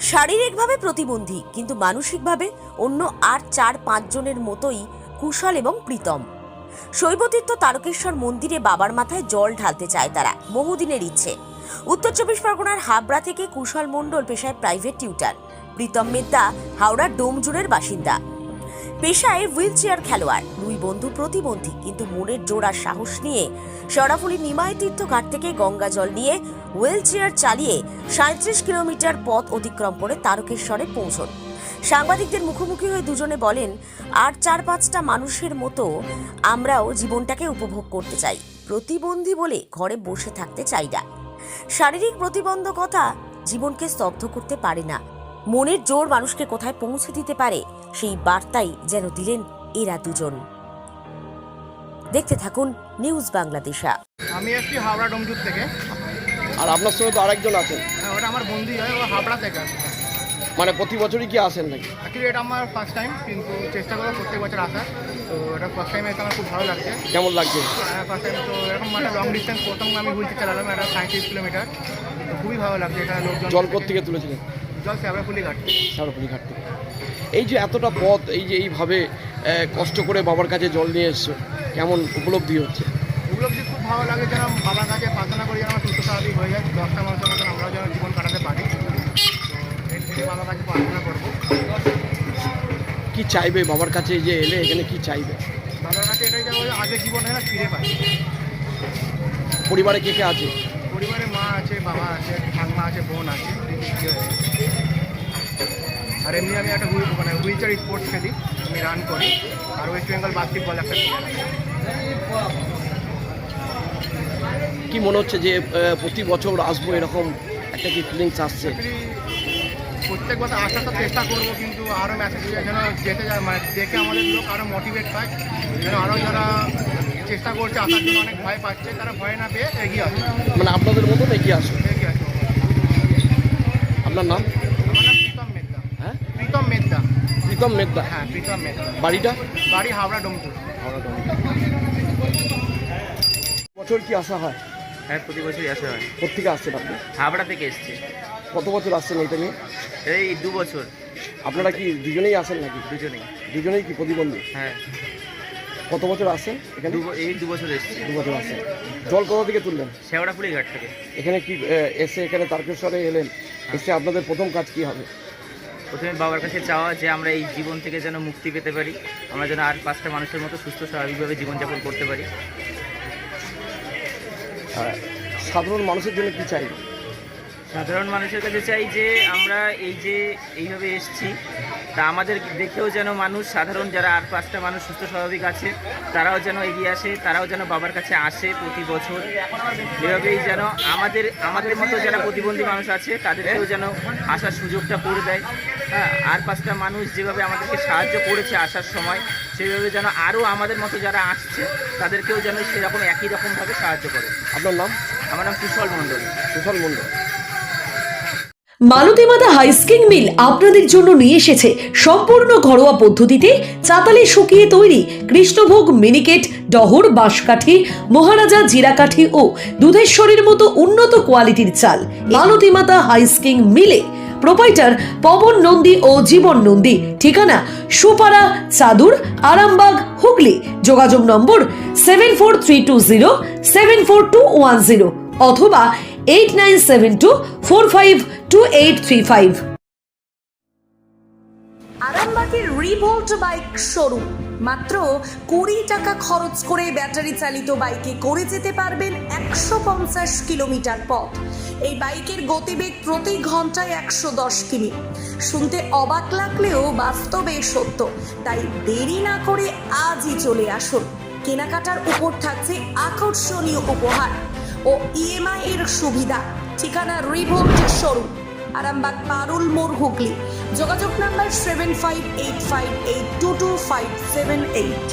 শারীরিকভাবে প্রতিবন্ধী কিন্তু মানসিকভাবে অন্য আর 4-5 জনের মতোই কুশল এবং প্রীতম। শৈবতীর্থ তারকেশ্বর মন্দিরে বাবার মাথায় জল ঢালতে চায় তারা, বহুদিনের ইচ্ছে। উত্তর 24 পরগনার হাবড়া থেকে কুশল মণ্ডল পেশায় প্রাইভেট টিউটার, প্রীতম মেদ্দা হাওড়ার ডোমজুড়ের বাসিন্দা। পেশায় হুইল চেয়ার খেলোয়াড়। দুই বন্ধু প্রতিবন্ধী কিন্তু মনের জোর আর সাহস নিয়ে সরাফুলি নিমাই তীর্থ ঘাট থেকে গঙ্গা জল নিয়ে হুইল চেয়ার চালিয়ে 37 কিলোমিটার পথ অতিক্রম করে তারকেশ্বরে পৌঁছন। সাংবাদিকদের মুখোমুখি হয়ে দুজনে বলেন, আর 4-5টা মানুষের মতো আমরাও জীবনটাকে উপভোগ করতে চাই। প্রতিবন্ধী বলে ঘরে বসে থাকতে চাই না। শারীরিক প্রতিবন্ধকতা জীবনকে স্তব্ধ করতে পারে না, মনের জোর মানুষকে কোথায় পৌঁছে দিতে পারে সেই বার্তাই যেন দিলেন এরা দুজন। দেখতে থাকুন নিউজ বাংলাদেশা। আমি আসছি হাওড়া ডোমজুর থেকে। আর আপনার সঙ্গে তো আরেকজন আছেন। হ্যাঁ, ওটা আমার বন্ধুই হয়, ও হাওড়া থেকে আসে। মানে প্রতি বছরই কি আসেন নাকি? অ্যাকচুয়ালি এটা আমার ফার্স্ট টাইম, কিন্তু চেষ্টা করবো প্রত্যেক বছর আসার। তো এটা ফার্স্ট টাইম এসে আমার খুব ভালো লাগছে। কেমন লাগছে? ফার্স্ট টাইম তো এরকম একটা লং ডিস্টেন্স প্রথম আমি হুইল চেয়ার চালালাম, এটা 37 কিলোমিটার। তো খুবই ভালো লাগছে। এটা লোকজন জল কোত্থেকে তুলেছিলেন? জল শ্যাওড়াফুলি ঘাট। শ্যাওড়াফুলি ঘাট থেকে। এই যে এতটা পথ, এই যে এইভাবে কষ্ট করে বাবার কাছে জল নিয়ে এসছো, কেমন উপলব্ধি হচ্ছে? উপলব্ধি খুব ভালো লাগে, যেন বাবার কাছে প্রার্থনা করি যেন সুস্থ স্বাভাবিক হয়ে যায়, 10টা মানুষের মতন আমরাও যেন জীবন কাটাতে পারি। তো এই থেকে বাবার কাছে প্রার্থনা করবো। কি চাইবে বাবার কাছে যে এলে, এখানে কি চাইবে? বাবার কাছে এটাই যাবো, আগের জীবনে না ফিরে পাই। পরিবারে কে কে আছে? পরিবারে মা আছে, বাবা আছে, ঠাকুমা আছে, বোন আছে। আর এমনি আমি একটা হুইল চেয়ার স্পোর্টস খেলি, আমি রান করি। আর ওয়েস্ট বেঙ্গল বাস্কেটবল একটা কি মনে হচ্ছে যে প্রতি বছর আসবো, এরকম একটা কি ফিলিংস আসছে? প্রত্যেক বছর আসার তো চেষ্টা করবো, কিন্তু আরও মেসেজ যেন যেতে যায়, মানে দেখে আমাদের লোক আরও মোটিভেট পায়, যেন আরও যারা চেষ্টা করছে আসার জন্য অনেক ভয় পাচ্ছে, তারা ভয় না পেয়ে এগিয়ে আসে। মানে আপনাদের মতো এগিয়ে আসো। এগিয়ে আসে। আপনার নাম? আমার নাম প্রীতম মেদ্দা। হ্যাঁ, প্রীতম মেদ্দা। প্রীতম মেদ্দা। হ্যাঁ, প্রীতম মেদ্দা। বাড়িটা? বাড়ি হাওড়া ডোমজুর। বছর কি আসা হয়? হ্যাঁ, প্রতি বছরই আসা হয়। কোথেকে আসছেন আপনি? হাবড়া থেকে এসছে। কত বছর আসছেন এটা নিয়ে? এই 2 বছর। আপনারা কি দুজনেই আসেন নাকি? দুজনেই। দুজনেই কি প্রতিবন্ধী? হ্যাঁ, কত বছর আসেন এখানে? এই 2 বছর এসছে। 2 বছর আসেন। জল কোথা থেকে তুললেন? শ্যাওড়াফুলি ঘাট থেকে। এখানে কি এসে এখানে তারকেশ্বরে এলেন, এসে আপনাদের প্রথম কাজ কি হবে? প্রথমে বাবার কাছে চাওয়া যে আমরা এই জীবন থেকে যেন মুক্তি পেতে পারি, আমরা যেন আর 5টা মানুষের মতো সুস্থ স্বাভাবিকভাবে জীবনযাপন করতে পারি। সাধারণ মানুষের জন্য কি চাই? সাধারণ মানুষের কাছে চাই যে আমরা এইভাবে এসছি, তা আমাদের দেখেও যেন মানুষ, সাধারণ যারা আর 5টা মানুষ সুস্থ স্বাভাবিক আছে, তারাও যেন এগিয়ে আসে, তারাও যেন বাবার কাছে আসে প্রতি বছর। এভাবেই যেন আমাদের মতো যারা প্রতিবন্ধী মানুষ আছে তাদেরকেও যেন আসার সুযোগটা করে দেয়। হ্যাঁ, আর 5টা মানুষ যেভাবে আমাদেরকে সাহায্য করেছে আসার সময়, সেইভাবে যেন আরও আমাদের মতো যারা আসছে তাদেরকেও যেন সেরকম একই রকমভাবে সাহায্য করে। আপনার নাম? আমার নাম কুশল মণ্ডল। কুশল মণ্ডল। মালতীমাতা হাইস্কিং মিল আপনাদের জন্য নিয়ে এসেছে সম্পূর্ণ ঘরোয়া পদ্ধতিতে চাতালে শুকিয়ে তৈরি কৃষ্ণভোগ মিনিকেট, ডহর, বাঁশকাঠি, মহারাজা জিরাকাঠি ও দুধেশ্বরীর মতো উন্নত কোয়ালিটির চাল। মালতীমাতা হাইস্কিং মিলে প্রোপাইটার পবন নন্দী ও জীবন নন্দী। ঠিকানা সুপারা, চাদুর, আরামবাগ, হুগলি। যোগাযোগ নম্বর 7432074210 অথবা 8972452835। আরামবাগের রিভোল্ট বাইক শোরুম। মাত্র 20 টাকা খরচ করে ব্যাটারি চালিত বাইকে করে যেতে পারবেন 150 কিলোমিটার পথ। এই বাইকের গতিবেগ প্রতি ঘন্টায় 110 কিমি। শুনতে অবাক লাগলেও বাস্তবে সত্য, তাই দেরি না করে আজই চলে আসুন। কেনাকাটার উপর থাকছে আকর্ষণীয় উপহার ও ইএমআই এর সুবিধা। ঠিকানা রিভোল্ট শোরুম, আরামবাগ পারুল মোড়, হুগলি। যোগাযোগ নাম্বার 7585822578।